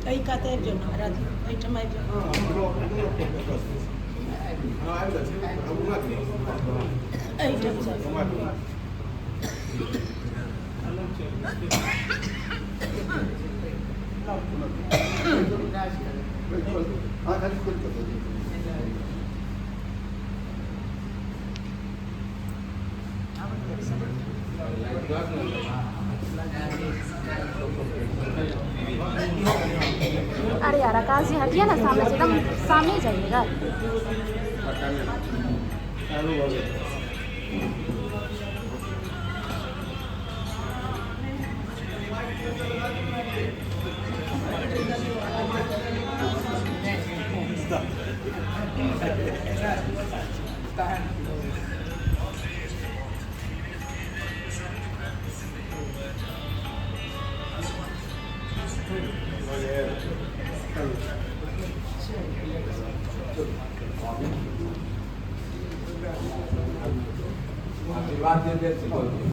કઈ ખાતે આવજો મહારાજ કઈ ટમાઈ अरे यार आकाश जी हटिए ना सामने से, एकदम सामने ही जाइएगा। आशीर्वाद दे दे